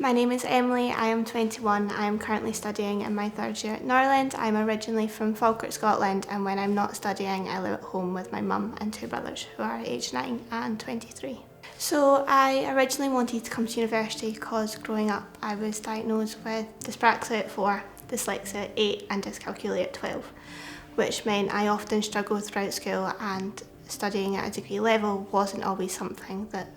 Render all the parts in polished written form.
My name is Emily, I am 21, I am currently studying in my third year at Norland. I'm originally from Falkirk, Scotland, and when I'm not studying I live at home with my mum and two brothers who are aged 9 and 23. So I originally wanted to come to university because growing up I was diagnosed with dyspraxia at 4, dyslexia at 8 and dyscalculia at 12, which meant I often struggled throughout school and studying at a degree level wasn't always something that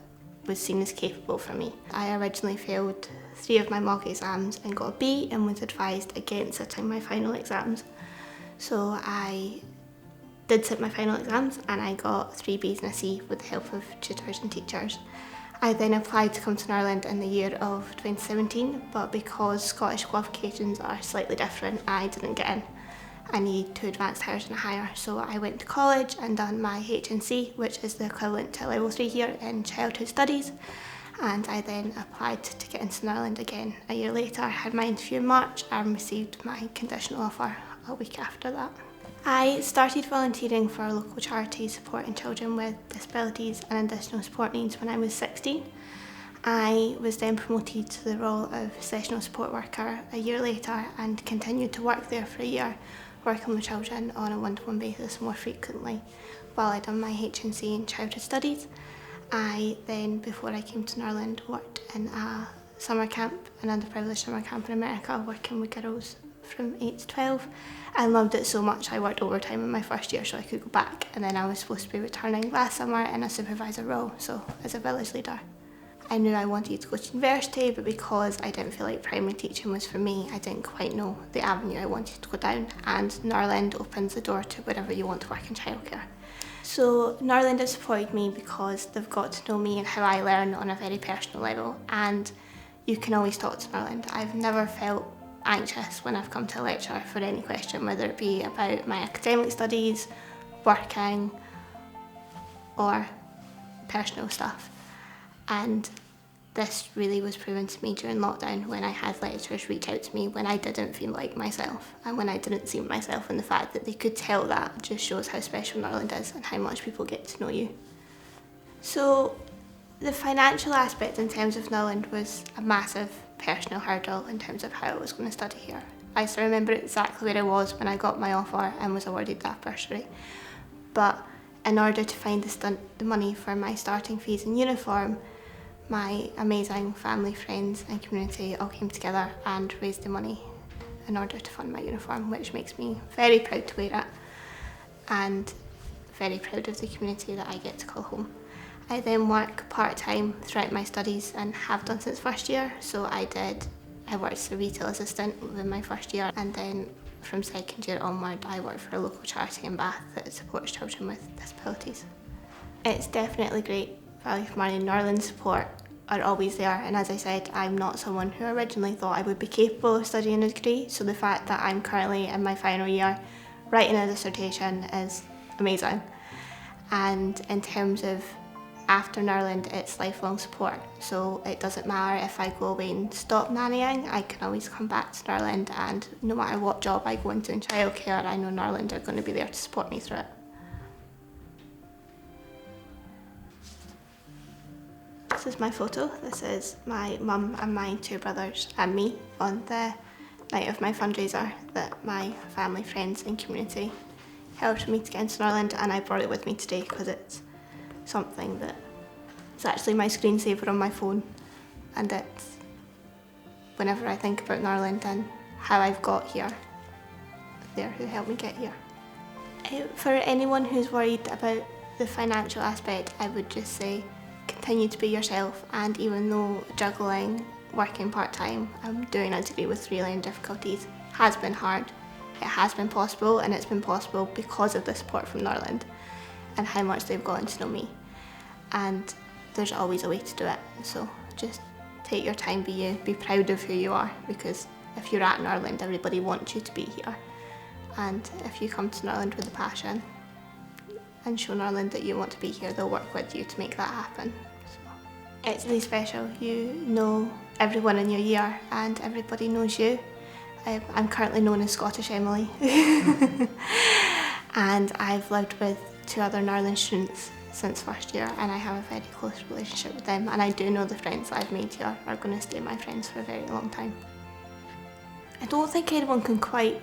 was seen as capable for me. I originally failed 3 of my mock exams and got a B and was advised against sitting my final exams. So I did sit my final exams and I got 3 Bs and a C with the help of tutors and teachers. I then applied to come to Norland in the year of 2017, but because Scottish qualifications are slightly different, I didn't get in. I need 2 advanced higher and a higher, so I went to college and done my HNC, which is the equivalent to level 3 here in childhood studies, and I then applied to get into Norland again a year later. I had my interview in March and received my conditional offer a week after that. I started volunteering for a local charity supporting children with disabilities and additional support needs when I was 16. I was then promoted to the role of sessional support worker a year later and continued to work there for a year, working with children on a one-to-one basis more frequently while I done my HNC in childhood studies. I then, before I came to Norland, worked in a summer camp, an underprivileged summer camp in America, working with girls from 8 to 12. I loved it so much I worked overtime in my first year so I could go back, and then I was supposed to be returning last summer in a supervisor role, so as a village leader. I knew I wanted to go to university, but because I didn't feel like primary teaching was for me, I didn't quite know the avenue I wanted to go down, and Norland opens the door to wherever you want to work in childcare. So Norland has supported me because they've got to know me and how I learn on a very personal level, and you can always talk to Norland. I've never felt anxious when I've come to a lecture for any question, whether it be about my academic studies, working, or personal stuff. And this really was proven to me during lockdown when I had lecturers reach out to me when I didn't feel like myself and when I didn't see myself, and the fact that they could tell that just shows how special Norland is and how much people get to know you. So the financial aspect in terms of Norland was a massive personal hurdle in terms of how I was going to study here. I still remember exactly where I was when I got my offer and was awarded that bursary. But in order to find the money for my starting fees and uniform, my amazing family, friends and community all came together and raised the money in order to fund my uniform, which makes me very proud to wear it and very proud of the community that I get to call home. I then work part-time throughout my studies and have done since first year. So I worked as a retail assistant within my first year, and then from second year onward I worked for a local charity in Bath that supports children with disabilities. It's definitely great value for money. Norland support are always there, and as I said, I'm not someone who originally thought I would be capable of studying a degree, so the fact that I'm currently in my final year writing a dissertation is amazing. And in terms of after Norland, it's lifelong support, so it doesn't matter if I go away and stop nannying, I can always come back to Norland, and no matter what job I go into in childcare, I know Norland are going to be there to support me through it. This is my photo. This is my mum and my 2 brothers and me on the night of my fundraiser that my family, friends and community helped me to get into Norland, and I brought it with me today because it's something that is actually my screensaver on my phone, and it's whenever I think about Norland and how I've got here, they're who helped me get here. For anyone who's worried about the financial aspect, I would just say continue to be yourself, and even though juggling, working part-time and doing a degree with 3 learning difficulties has been hard, it has been possible, and it's been possible because of the support from Norland and how much they've gotten to know me, and there's always a way to do it. So just take your time, be you, be proud of who you are, because if you're at Norland everybody wants you to be here, and if you come to Norland with a passion and show Norland that you want to be here, they'll work with you to make that happen. So it's really special. You know everyone in your year and everybody knows you. I'm currently known as Scottish Emily and I've lived with 2 other Norland students since first year, and I have a very close relationship with them, and I do know the friends that I've made here are going to stay my friends for a very long time. I don't think anyone can quite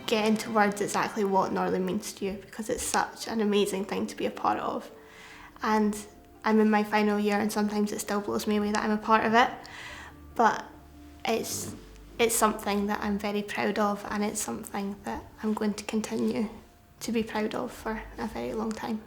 get into words exactly what Norland means to you, because it's such an amazing thing to be a part of, and I'm in my final year and sometimes it still blows me away that I'm a part of it, but it's something that I'm very proud of, and it's something that I'm going to continue to be proud of for a very long time.